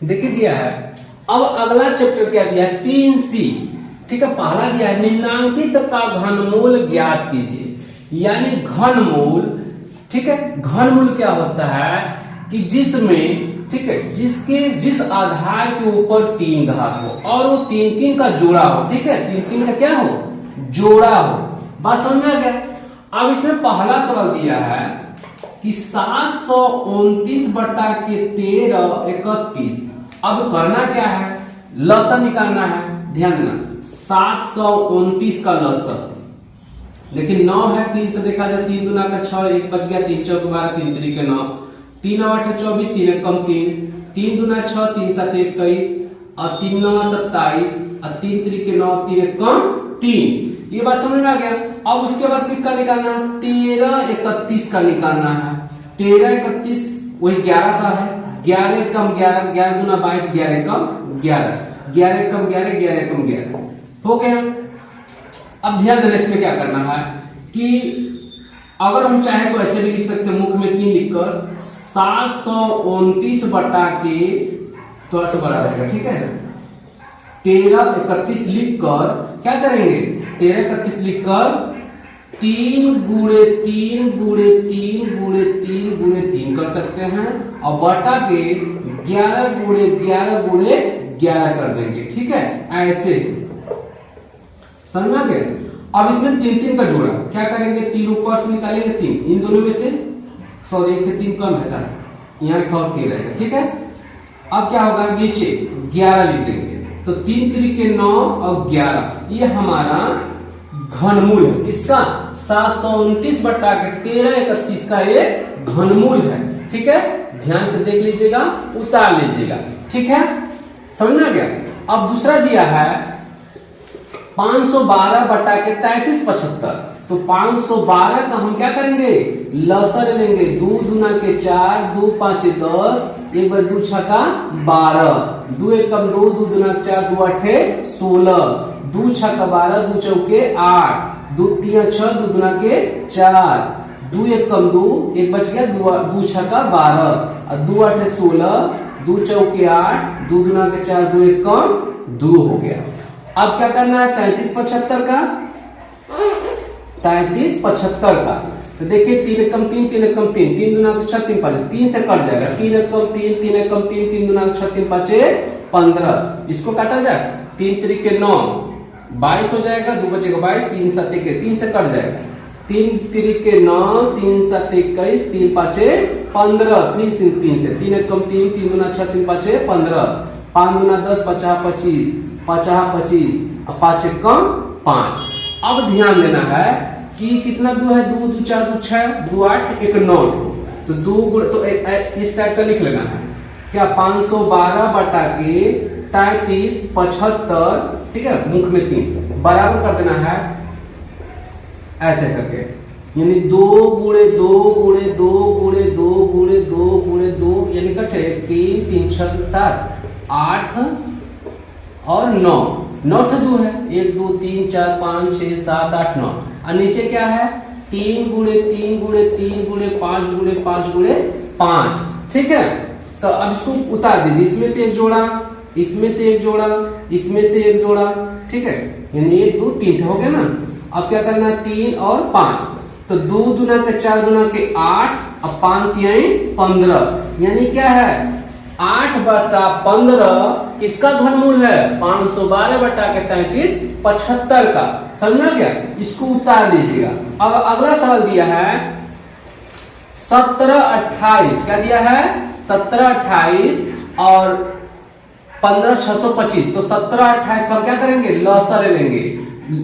देखिए दिया है। अब अगला चैप्टर क्या दिया है, 3C। ठीक है, पहला दिया है निम्नांकित का घनमूल ज्ञात कीजिए, यानी घनमूल। ठीक है, घनमूल क्या होता है कि जिसमें, ठीक है, जिस आधार के ऊपर 3 घात हो और वो 3 का जोड़ा हो। ठीक है, 3 का क्या हो, जोड़ा हो। बात समझ में आ गया। अब इसमें पहला सवाल दिया है कि 729 बटा के 13 31। अब करना क्या है, लसन निकालना है। ध्यान देना, 729 का लसन, लेकिन 9 है, 3 से देखा जाए 3 दूना का 6, 1 बच गया, 3 चौक 12, 3 3 के 9, 3 8 24, 3 1 कम 3, 3 दूना 6, 3 7 21 और 3 9 27 और 3 3 के 9, 3 1 कम 3। ये बात समझ में आ गया। अब उसके बाद किसका निकालना है, 13 31 का निकालना है। 13 31 वही 11 का है, 11 कम 11, 11 दूना 22, 11 कम 11, 11 कम 11, 11 कम 11 हो गया। अब ध्यान देना, इसमें क्या करना है कि अगर हम चाहे तो ऐसे भी लिख सकते हैं, मुख्य में 3 लिखकर 729 बटा के, थोड़ा सा बड़ा रहेगा, ठीक है, 13 31 लिखकर क्या करेंगे, 13 31 लिखकर 3 गुणे 3 गुणे 3 गुणे 3 गुणे 3 कर सकते हैं और बटा के 11 गुणे 11 गुणे 11 कर देंगे। ठीक है, ऐसे समझ में आ गया। अब इसमें 3 का जोड़ा क्या करेंगे, 3 ऊपर से निकालेंगे 3, इन दोनों में से, सॉरी 1 के 3 कम है ना, यहाँ एक और 3 रहेगा। ठीक है, अब क्या होगा, नीचे 11 लिख देंगे, तो 3 3 के 9 और 11, ये हमारा घनमूल है। इसका 729 बटा के 13 31 का ये घनमूल है। ठीक है, ध्यान से देख लीजिएगा, उतार लीजिएगा। ठीक है, समझ में आ गया। अब दूसरा दिया है 512 बटा के 33 75। तो 512 का हम क्या करेंगे, लसर लेंगे, 2 दूना के 4, 2 5 10, 1 बार 2 6 का 12, 2 1 कम 2, 2 दूना के 4, 2 8 16, 2 6 का 12, 2 चौके 8, 2 3 6, 2 दूना के 4, 2 1 कम 2, 1 बच गया, 2 6 का 12 और 2 8 16, 2 चौके 8, 2 दूना के 4, 2 1 कम 2 हो गया। अब क्या करना है, 33 75 का, 33 75 का, तो देखिए 3 1 कम 3, 3 1 कम 3, 3 दूना 6, 3 5, 3 से कट जाएगा, 3 1 कम 3, 3 1 कम 3, 3 दूना 6, 3 5 15, इसको काटा जाए, 3 3 के 9 22 हो जाएगा, 2 बचेगा 22, 3 7 के 3 से कट जाएगा, 3 3 के 9, 3 7 21, 3 5 15, फिर 3 से 3 1 कम 3, 3 दूना 6, 3 5 15, 5 दूना 10, 50 25, 50 25 और 5 1 कम 5। अब ध्यान देना है कि कितना 2 है, 2 2 4 2 6, 2 8 1 9, तो 2 तो इस टाइप का लिख लेना है क्या, 512 बटा के 33 75, ठीक है, मुख में 3 बराबर कर देना है ऐसे करके, यानी 2 गुणे 2 गुणे 2 गुणे 2 गुणे 2 गुणे 2, यानी कटे 3 3 6 7 8 और 9, 9 तो 2 है, 1 2 3 4 5 6 7 8 9, और नीचे क्या है, 3 गुणे 3 गुणे 3 गुणे 5 गुणे 5 गुणे 5। ठीक है, तो अब इसको उतार दीजिए, इसमें से एक जोड़ा, इसमें से एक जोड़ा, इसमें से एक जोड़ा। ठीक है, यानी 1 2 3 हो गया ना। अब क्या करना है, 3 और 5, तो 2 दूना के 4 दूना के 8 और 5 3 15, यानी क्या है 8 बटा 15 किसका घनमूल है, 512 बटा के 33 75 का। समझ आ गया, इसको उतार लीजिएगा। अब अगला सवाल दिया है 17 28, क्या दिया है, 17 28 और 15 625, तो 17 28 का क्या करेंगे, लसर लेंगे,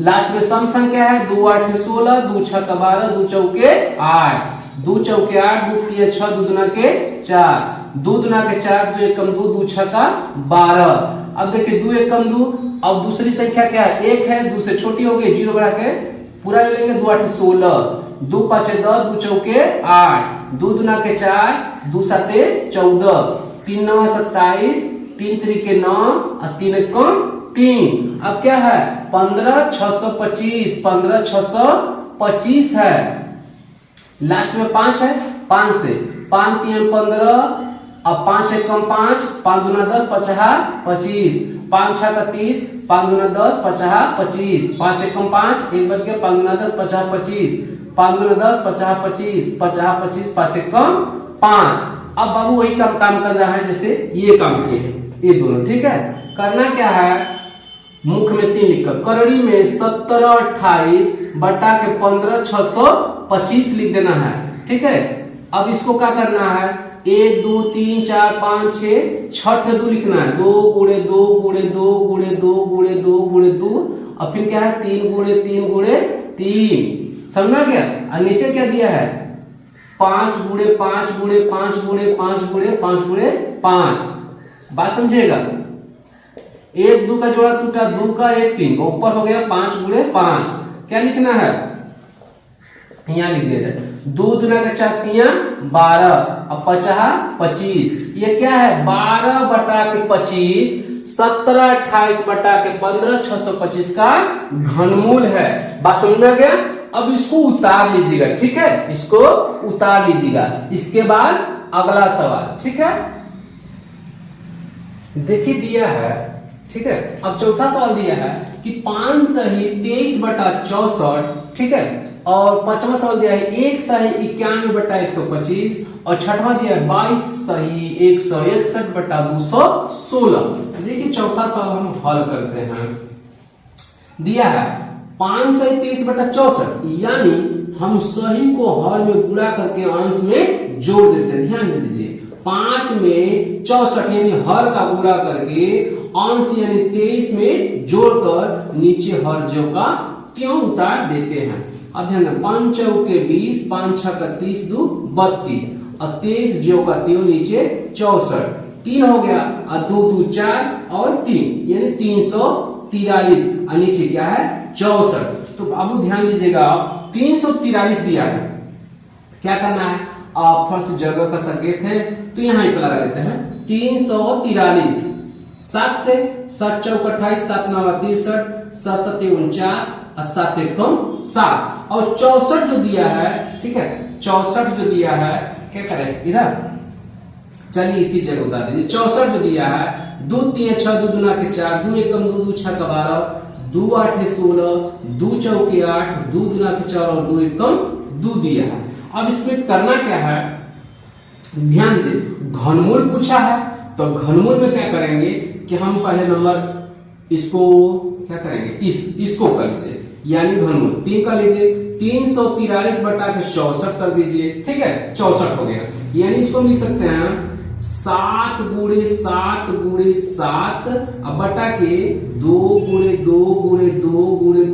लास्ट में सम संख्या है, 2 8 16, 2 6 का 12, 2 चौके 8, 2 चौके 8, 2 3 6, 2 दूना के 4, 2 दूना के 4, 2 1 कम 2, 2 6 का 12। अब देखिए 2 1 कम 2, अब दूसरी संख्या क्या है, 1 है, 2 से छोटी हो गई, 0 बढ़ा के पूरा ले लेंगे, 2 8 16, 2 5 10, 2 चौके 8, 2 दूना के 4, 2 7 14, 3 9 27, 3 3 के 9 और 3 1 कम 3। अब क्या है, 15 625, 15 625 है, लास्ट में 5 है, 5 से 5 3 15, अब 5 एक कम 5, 5 दूना 10, 50 25, 5 6 का 30, 5 दूना 10, 50 25, 5 एक कम 5, 1 बच गया, 5 दूना 10, 50 25, 5 दूना 10, 50 25, 50 25, 5 एक कम 5। अब बाबू वही काम कर रहा है जैसे ये काम किए हैं ये दोनों, ठीक है। करना क्या है, मुख्य में 3 लिखकर करड़ी में 17 28 बटा के 15 625 लिख देना है, ठीक है। अब इसको क्या करना है, 1 2 3 4 5 6 छठ 2 लिखना है, 2 गुणे 2 गुणे 2 गुणे 2 गुणे 2 गुणे 2, और फिर क्या है 3 गुणे 3 गुणे 3, समझा गया। और नीचे क्या दिया है 5 गुणे 5 गुणे 5 गुणे 5 गुणे 5 गुणे 5, बात समझेगा। 1 2 का जोड़ा टूटा, 2 का 1 3 का ऊपर हो गया 5 गुणे 5, क्या लिखना है यहाँ लिख दिया जाए, 2 दूना का 4 3 12 और 50 25, ये क्या है 12 बटा के 25 17 28 बटा के 15 625 का घनमूल है, बात समझ में आ गया। अब इसको उतार लीजिएगा, ठीक है, इसको उतार लीजिएगा। इसके बाद अगला सवाल, ठीक है, देखिए दिया है, ठीक है। अब चौथा सवाल दिया है कि 5 सही 23 बटा 64, ठीक है, और पांचवा सवाल दिया है 1 सही 91 बटा 125, और छठवां दिया है 22 सही 161 बटा 216। देखिए चौथा सवाल हम हल करते हैं। दिया है 5 सही 23 बटा 64, यानी हम सही को हर में गुणा करके अंश में जोड़ देते हैं। ध्यान दे दीजिए, 5 में 64 यानी हर का गुणा करके अंश यानी 23 में जोड़कर नीचे हर जो का त्यों उतार देते हैं। अब ध्यान दें, 5 चौके 20, 5 6 का 30, 2 32, और 23 जो का त्यों नीचे 64, 3 हो गया, और 2 2 4 और 3 यानी 343, और नीचे क्या है 64। तो बाबू ध्यान दीजिएगा, 343 दिया है, क्या करना है, आप थोड़ा सी जगह का संकेत है तो यहाँ पे लगा लेते हैं 343, 7 से 7 चौक 28, 7 9 63, 7 7 49, और 7 1 7, और 64 जो दिया है, ठीक है, 64 जो दिया है क्या करें इधर, चलिए इसी जगह उतार दीजिए। 64 जो दिया है 2 3 6 2 दूना के 4, 2 1 2 2 6 का 12, 2 8 16, 2 चौके 8, 2 दूना के 4 और 2 1 2 दिया है। अब इसमें करना क्या है, ध्यान दीजिए, घनमूल पूछा है, तो घनमूल में क्या करेंगे कि हम पहले नंबर इसको क्या करेंगे, इसको कर लीजिए, यानी घनमूल 3 का लीजिए, 343 बटा के 64 कर दीजिए, ठीक है, 64 हो गया। यानी इसको लिख सकते हैं 7 गुणे 7 गुणे 7 अब बटा के 2 गुणे 2 गुणे 2 गुणे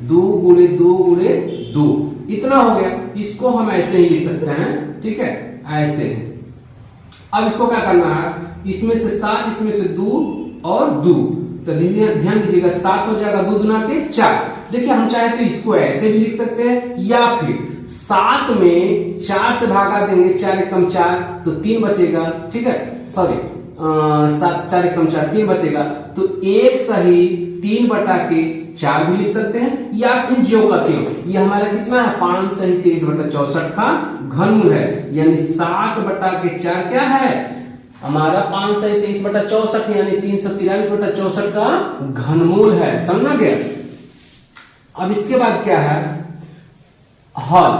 2 गुणे 2 गुणे 2, इतना हो गया। इसको हम ऐसे ही लिख सकते हैं, ठीक है, ऐसे। अब इसको क्या करना है, इसमें से 7 इसमें से 2 और 2, तो ध्यान दीजिएगा 7 हो जाएगा 2 दूना के 4। देखिए हम चाहे तो इसको ऐसे भी लिख सकते हैं, या फिर 7 में 4 से भागा देंगे, 4 1 4 तो 3 बचेगा, ठीक है, सॉरी 7 4 1 4 3 बचेगा, तो 1 सही 3 बटा के 4 भी लिख सकते हैं, या फिर ज्यों का त्यों। ये हमारा कितना है 5 सही 23 बटा 64 का घनमूल है, यानी 7 बटा के 4 क्या है हमारा 5 सही 23 बटा 64 यानी 343 बटा 64 का घनमूल है, समझा गया। अब इसके बाद क्या है, हल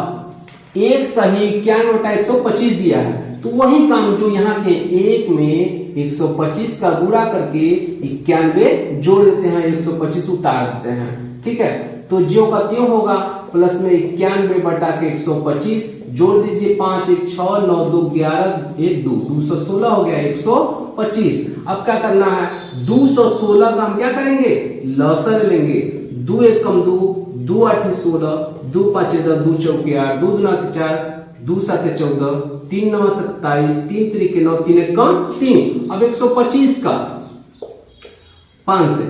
1 सही 91 बटा 125 दिया है, तो वही काम जो यहाँ के 1 में 125 का गुणा करके 91 जोड़ देते हैं, 125 उतार देते हैं, ठीक है। तो ज्यों का त्यों होगा, प्लस में 91 बटा के 125 जोड़ दीजिए, 5 1 6 9 2 11 1 2 216 हो गया 125। अब क्या करना है, 216 का हम क्या करेंगे, लसर लेंगे, 2 1 2 2 8 16, 2 5 10, 2 चौके 8, 2 दूना के 4, 2 7 14, 3 9 27, 3 3 9, 3 1 3। अब 125 का 5 से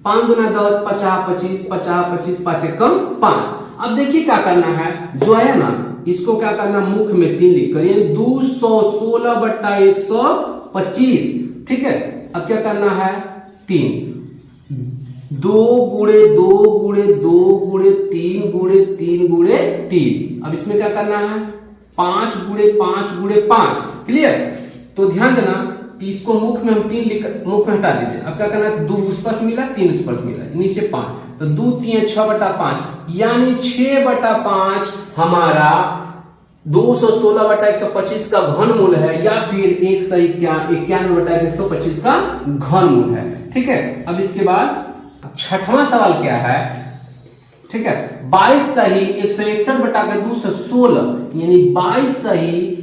5 दूना 10, 50 25, 50 25, 5 1 5। अब देखिए क्या करना है, जो है ना इसको क्या करना, मुख्य में 3 लिख कर, यानी 216 बटा 125, ठीक है। अब क्या करना है 3 2 गुणे 2 गुणे 2 गुणे 3 गुणे 3 गुणे 3। अब इसमें क्या करना है 5 गुणे 5 गुणे 5। क्लियर? तो ध्यान देना कि इसको मुख में हम 3 लिख, मुख में हटा दीजिए। अब क्या करना है, 2 उस पास मिला 3 उस पास मिला, नीचे 5, तो 2 3 6/5, यानी 6/5 हमारा 216/125 का घनमूल है, या फिर 191/125 का घनमूल है। ठीक है, अब इसके बाद छठवां सवाल क्या है, ठीक है, 22 सही 161/216, यानी 22 सही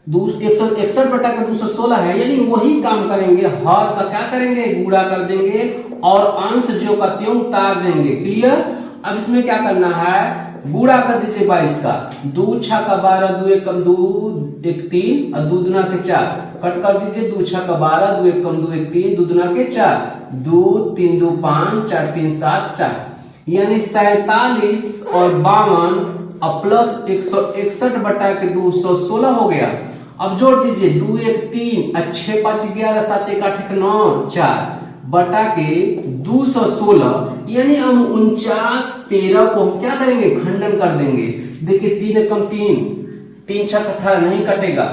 161/216 है, यानी वही काम करेंगे, हर का क्या करेंगे, गुणा कर देंगे और अंश जो का त्यों उतार देंगे। क्लियर? अब इसमें क्या करना है, गुणा कर दीजिए 22 का, 2 6 का 12, 2 1 कम 2 1 3 और 2 दूना के 4, कट कर दीजिए, 2 6 का 12, 2 1 कम 2 1 3, 2 दूना के 4, 2 3 2 5, 4 3 7 4, यानी 47 और 52 और प्लस 161/216 हो गया। अब जोड़ दीजिए, 2 1 3 और 6 5 11 7 1 8 1 9 4 बटा के 216, यानी हम 49 13 को हम क्या करेंगे, खंडन कर देंगे। देखिए 3 1 कम 3, 3 6 18 नहीं कटेगा,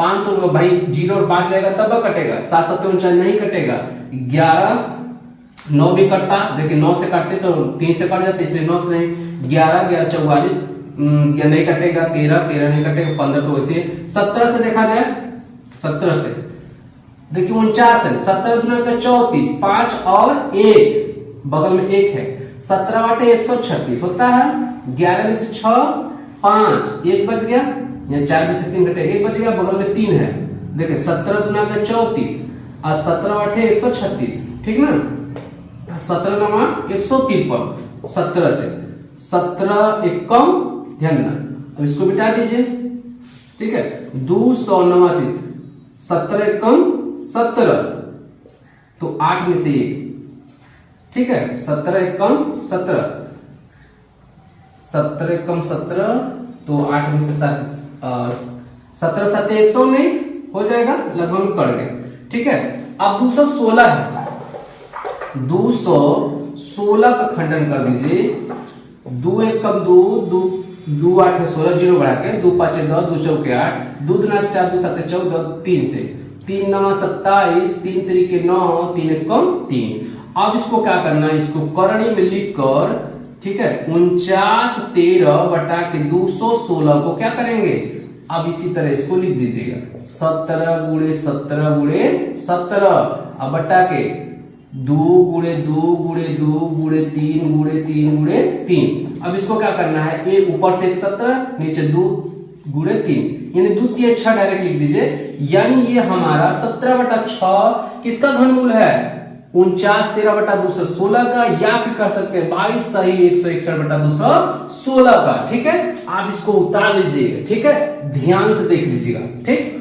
5 तो भाई 0 और 5 जाएगा तब कटेगा, 7 7 49 नहीं कटेगा, 11 9 भी कटता, देखिए 9 से काटते तो 3 से कट जाते, इसलिए 9 से नहीं, 11 11 44 नहीं कटेगा, 13 13 नहीं कटेगा, 15 तो वैसे 17 से देखा जाए, 17 से देखिए 49 है, 17 दूना का 34, 5 और 1 बगल में 1 है, 17 बटे 136 होता है, 11 में से 6 5 1 बच गया, या 4 में से 3 घटे 1 बच गया, बगल में 3 है, देखिए 17 दूना का 34 और 17 बटे 136, ठीक ना, 17 नमा 153, 17 से 17 1 कम, ध्यान देना, अब इसको मिटा दीजिए। ठीक है, 289, 17 1 कम 17, तो 8 में से 1, ठीक है, 17 1 कम 17, 17 1 कम 17, तो 8 में से 7, 17 7 119 हो जाएगा, लगभग कट गए। ठीक है, अब 216 है, 216 का खंडन कर दीजिए, 2 1 कम 2 2 2 8 16, 0 बढ़ा के 2 5 10, 2 4 8, 2 दूना 4, 2 7 14, 3 से 3 9 27, 3 3 के 9, 3 1 कम 3। अब इसको क्या करना है, इसको करणी में लिखकर, ठीक है, 49 13 बटा के 216 को क्या करेंगे, अब इसी तरह इसको लिख दीजिएगा, 17 गुणे 17 गुणे 17, अब बटा के 2 गुणे 2 गुणे 2 गुणे 3 गुणे 3 गुणे 3। अब इसको क्या करना है, एक ऊपर से 17, नीचे 2 गुणे 3, यानी 2 3 6 डायरेक्ट लिख दीजिए, यानी ये हमारा 17/6 किसका घनमूल है, 49 13/216 का, या फिर कर सकते हैं 22 सही 161/216 का। ठीक है, आप इसको उतार लीजिएगा, ठीक है, ध्यान से देख लीजिएगा। ठीक,